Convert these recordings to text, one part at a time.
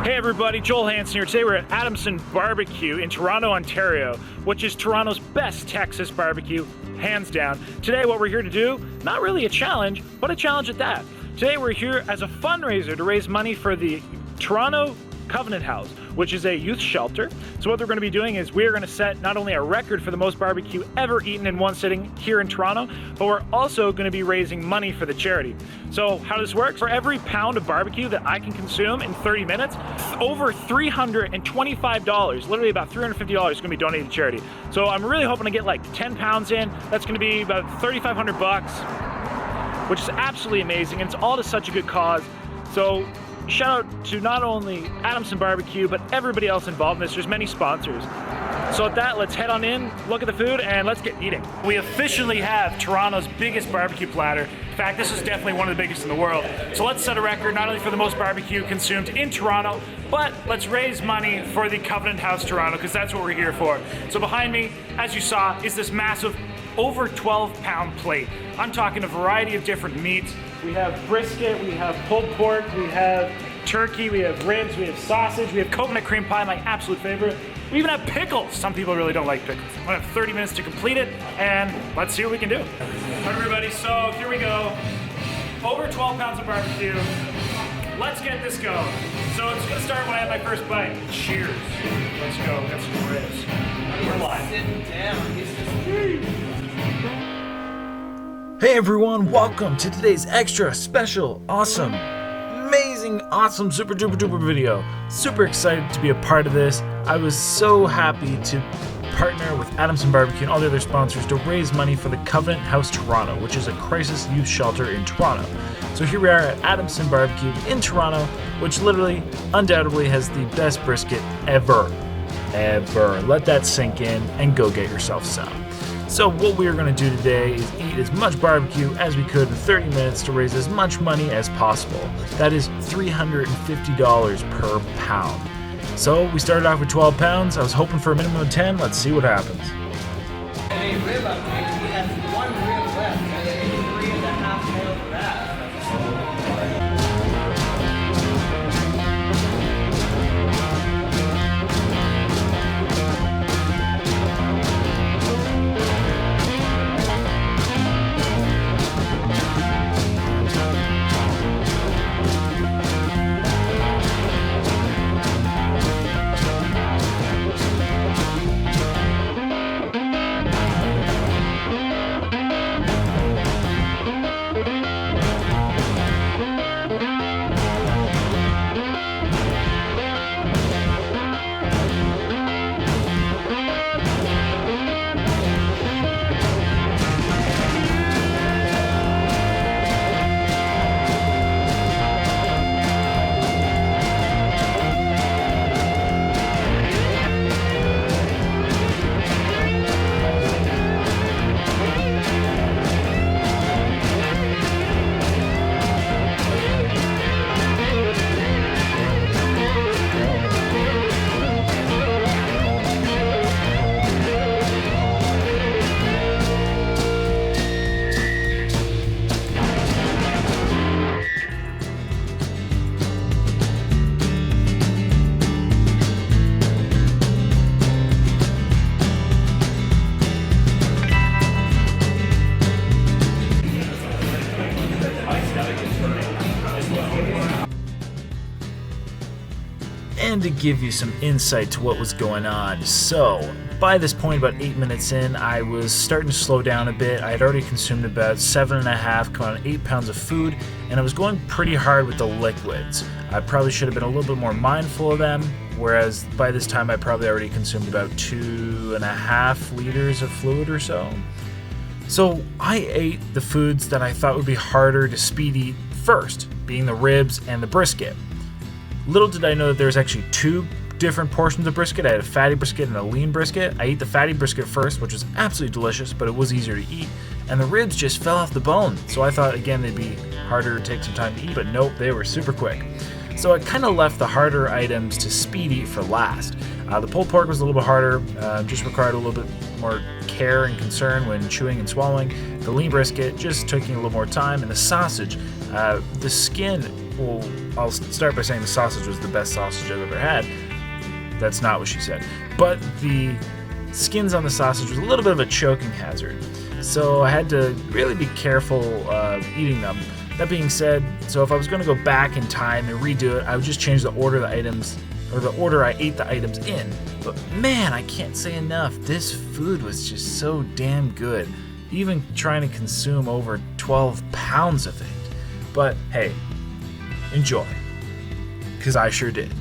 Hey everybody, Joel Hansen here. Today we're at Adamson BBQ in Toronto, Ontario, which is Toronto's best Texas barbecue, hands down. Today what we're here to do, not really a challenge, but a challenge at that. Today we're here as a fundraiser to raise money for the Toronto Covenant House, which is a youth shelter. So what we're going to be doing is we're going to set not only a record for the most barbecue ever eaten in one sitting here in Toronto, but we're also going to be raising money for the charity. So how this works, for every pound of barbecue that I can consume in 30 minutes, over $325, literally about $350 is going to be donated to charity. So I'm really hoping to get like 10 pounds in. That's going to be about $3,500, which is absolutely amazing, and it's all to such a good cause. So shout out to not only Adamson BBQ, but everybody else involved in this. There's many sponsors. So with that, let's head on in, look at the food, and let's get eating. We officially have Toronto's biggest barbecue platter. In fact, this is definitely one of the biggest in the world. So let's set a record not only for the most barbecue consumed in Toronto, but let's raise money for the Covenant House Toronto, because that's what we're here for. So behind me, as you saw, is this massive over 12-pound plate. I'm talking a variety of different meats. We have brisket, we have pulled pork, we have turkey, we have ribs, we have sausage, we have coconut cream pie, my absolute favorite. We even have pickles. Some people really don't like pickles. I'm gonna have 30 minutes to complete it, and let's see what we can do. All right, everybody, so here we go. Over 12 pounds of barbecue. Let's get this going. So it's gonna start when I have my first bite. Cheers. Let's go, got some ribs. We're live. Sitting down. Hey everyone, welcome to today's extra special, awesome, amazing, awesome, super duper duper video. Super excited to be a part of this. I was so happy to partner with Adamson BBQ and all the other sponsors to raise money for the Covenant House Toronto, which is a crisis youth shelter in Toronto. So here we are at Adamson BBQ in Toronto, which literally, undoubtedly has the best brisket ever. Let that sink in and go get yourself some. So what we are going to do today is eat as much barbecue as we could in 30 minutes to raise as much money as possible. That is $350 per pound. So we started off with 12 pounds. I was hoping for a minimum of 10. Let's see what happens. Hey, rib update. We have one rib left. I think 3.5 more for that. And to give you some insight to what was going on. So by this point, about 8 minutes in, I was starting to slow down a bit. I had already consumed about 7.5, coming on 8 pounds of food, and I was going pretty hard with the liquids. I probably should have been a little bit more mindful of them, whereas by this time I probably already consumed about 2.5 liters of fluid or so. So I ate the foods that I thought would be harder to speed eat first, being the ribs and the brisket. Little did I know that there's actually two different portions of brisket. I had a fatty brisket and a lean brisket. I ate the fatty brisket first, which was absolutely delicious, but it was easier to eat. And the ribs just fell off the bone. So I thought, again, they'd be harder to take some time to eat, but nope, they were super quick. So I kind of left the harder items to speed eat for last. The pulled pork was a little bit harder, just required a little bit more care and concern when chewing and swallowing. The lean brisket just taking a little more time, and the sausage, the skin well, I'll start by saying the sausage was the best sausage I've ever had. That's not what she said. But the skins on the sausage was a little bit of a choking hazard. So I had to really be careful eating them. That being said, so if I was going to go back in time and redo it, I would just change the order of the items, or the order I ate the items in. But man, I can't say enough. This food was just so damn good. Even trying to consume over 12 pounds of it. But hey, enjoy. Because I sure did.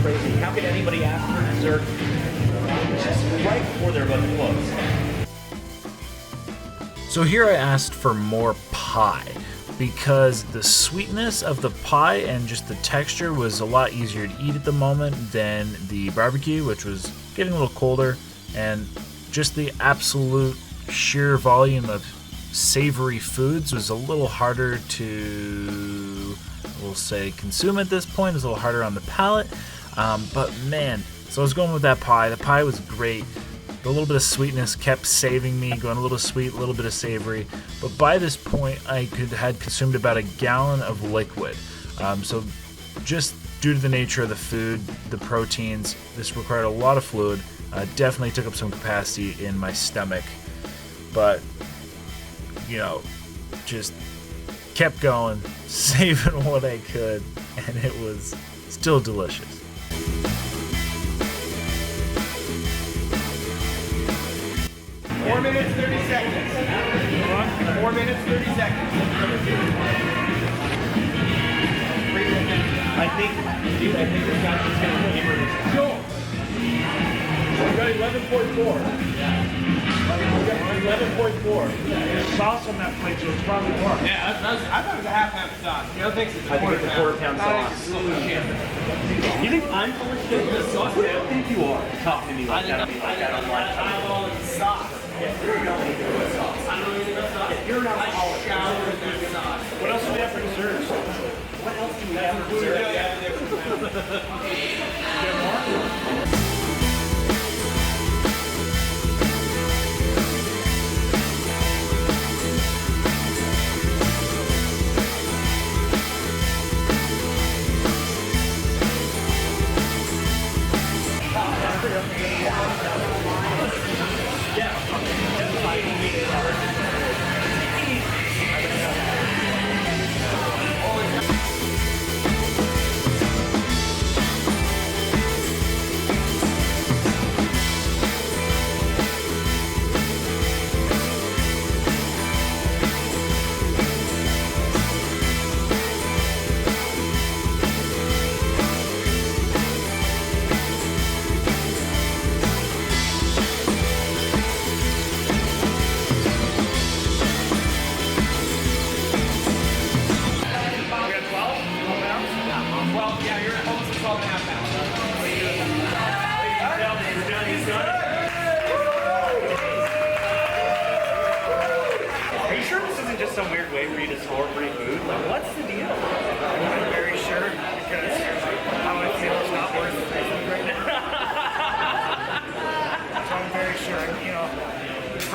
Crazy. How can anybody ask for dessert just right before they're about to close? So here I asked for more pie because the sweetness of the pie and just the texture was a lot easier to eat at the moment than the barbecue, which was getting a little colder, and just the absolute sheer volume of savory foods was a little harder to, we'll say, consume at this point. It was a little harder on the palate. But man, so I was going with that pie. The pie was great. The little bit of sweetness kept saving me, going a little sweet, a little bit of savory. But by this point, I had consumed about a gallon of liquid. So just due to the nature of the food, the proteins, this required a lot of fluid. Definitely took up some capacity in my stomach. But, you know, just kept going, saving what I could, and it was still delicious. 4 minutes, 30 seconds. 4 minutes, 30 seconds. I think this guy's just going to hammer this. Go. We got 11.4. We got 11.4. There's sauce on that plate, so it's probably more. Yeah, I thought it was a half-pound sauce. Joe thinks it's a I think it's a quarter-pound sauce. You think I'm full of shit with this sauce? Who do you think you are? Talking to me like that. Sauce. You're not even good sauce. I don't even know sauce. You're not alcoholic. Shower with that sauce. What else do we have for dessert? What else do we have for dessert?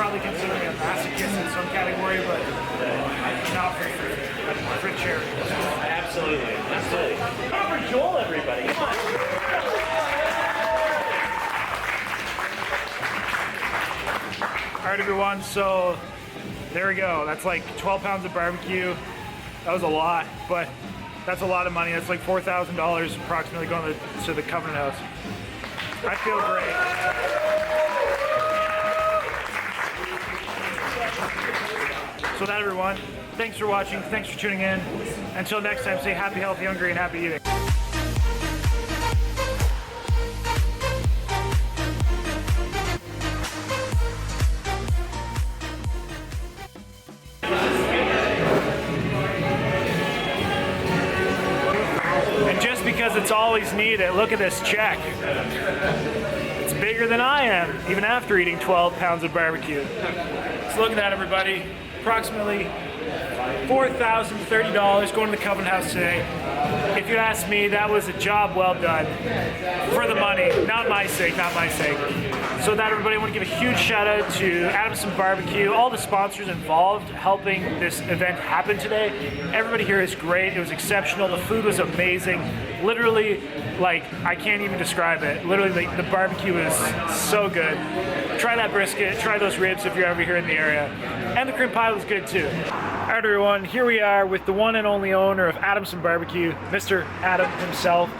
probably consider me a masochist in some category, but not for food. For charity. Absolutely. Absolutely. Come for Joel, everybody. Come on. All right, everyone, so there we go. That's like 12 pounds of barbecue. That was a lot, but that's a lot of money. That's like $4,000 approximately going to the Covenant House. I feel great. So that, everyone, thanks for watching. Thanks for tuning in. Until next time, stay happy, healthy, hungry, and happy eating. And just because it's always needed, look at this check. It's bigger than I am, even after eating 12 pounds of barbecue. So look at that, everybody. Approximately $4,030 going to the Covenant House today. If you ask me, that was a job well done. For the money, not my sake, not my sake. So with that, everybody, I want to give a huge shout out to Adamson BBQ, all the sponsors involved helping this event happen today. Everybody here is great. It was exceptional. The food was amazing. Literally, like, I can't even describe it. Literally, like, the barbecue is so good. Try that brisket, try those ribs if you're ever here in the area. And the cream pie was good too. All right, everyone, here we are with the one and only owner of Adamson BBQ, Mr. Adam himself.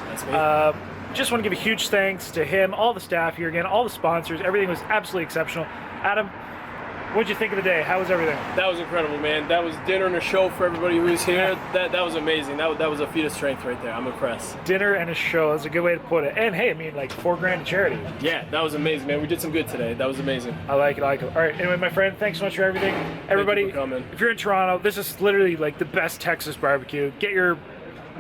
Just want to give a huge thanks to him, all the staff here again, all the sponsors. Everything was absolutely exceptional. Adam, what'd you think of the day? How was everything? That was incredible, man. That was dinner and a show for everybody who was here. That was amazing. That was a feat of strength right there. I'm impressed. Dinner and a show, that's a good way to put it. And hey, I mean, like $4,000 to charity. Yeah, that was amazing, man. We did some good today. That was amazing. I like it, I like it. All right, anyway, my friend, thanks so much for everything. Everybody, Thank you for coming. if you're in Toronto, this is literally like the best Texas barbecue. Get your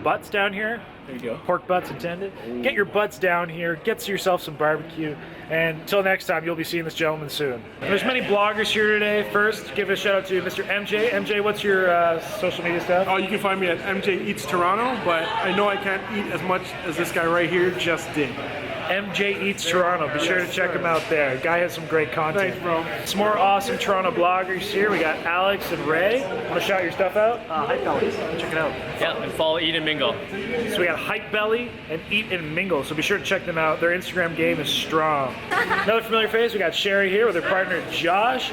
butts down here. There you go. Pork butts intended. Get your butts down here, get yourself some barbecue, and until next time, you'll be seeing this gentleman soon. There's many bloggers here today. First, give a shout out to Mr. MJ. MJ, what's your social media stuff? Oh, you can find me at MJ Eats Toronto, but I know I can't eat as much as this guy right here just did. MJ Eats Toronto. Be sure to check him out there. Guy has some great content. Thanks, bro. Some more awesome Toronto bloggers here. We got Alex and Ray. Want to shout your stuff out? Hype Belly. Check it out. Yeah, and follow Eat and Mingle. So we got Hype Belly and Eat and Mingle. So be sure to check them out. Their Instagram game is strong. Another familiar face. We got Sherry here with her partner Josh.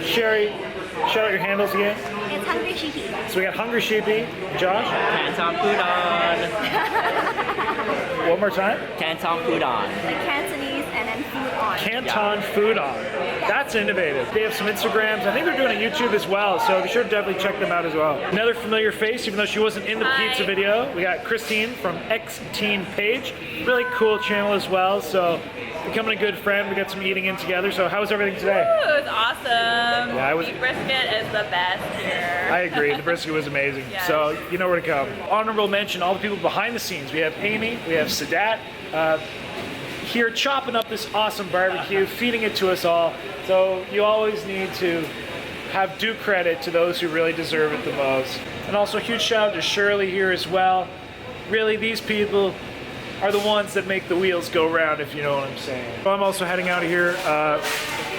Sherry, shout out your handles again. It's Hungry Sheepy. So we got Hungry Sheepy, Josh. Canton food on. One more time. Canton food on. Like Cantonese and then food on. Canton Food On. That's innovative. They have some Instagrams. I think they're doing a YouTube as well, so be sure to definitely check them out as well. Another familiar face, even though she wasn't in the pizza video, we got Christine from X Teen Page. Really cool channel as well, so becoming a good friend. We got some eating in together, so how was everything today? Ooh, it was awesome. Yeah, Beef brisket is the best here. I agree. The brisket was amazing. Yes. So you know where to come. Honorable mention, all the people behind the scenes. We have Amy, we have Sadat, here chopping up this awesome barbecue, feeding it to us all. So you always need to have due credit to those who really deserve it the most. And also a huge shout out to Shirley here as well. Really, these people are the ones that make the wheels go round, if you know what I'm saying. I'm also heading out of here.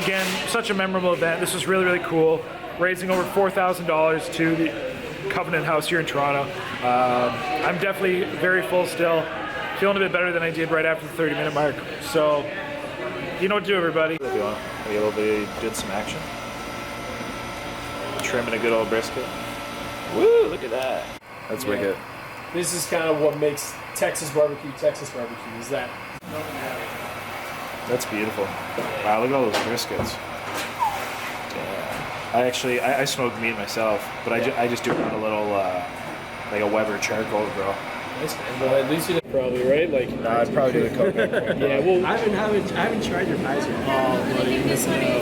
Again, such a memorable event. This was really, really cool. Raising over $4,000 to the Covenant House here in Toronto. I'm definitely very full still. Feeling a bit better than I did right after the 30-minute mark. So, you know what to do, everybody. If you want a little bit, did some action. Trimming a good old brisket. Woo, look at that. That's wicked. This is kind of what makes Texas barbecue, is that. That's beautiful. Wow, look at all those briskets. Yeah. I smoke meat myself, but I just do it on a little, like a Weber charcoal grill. Nice, man. Well, at least you did probably, right? Like, I'd probably do the coconut. yeah, well, I haven't tried your pies yet. I think this one is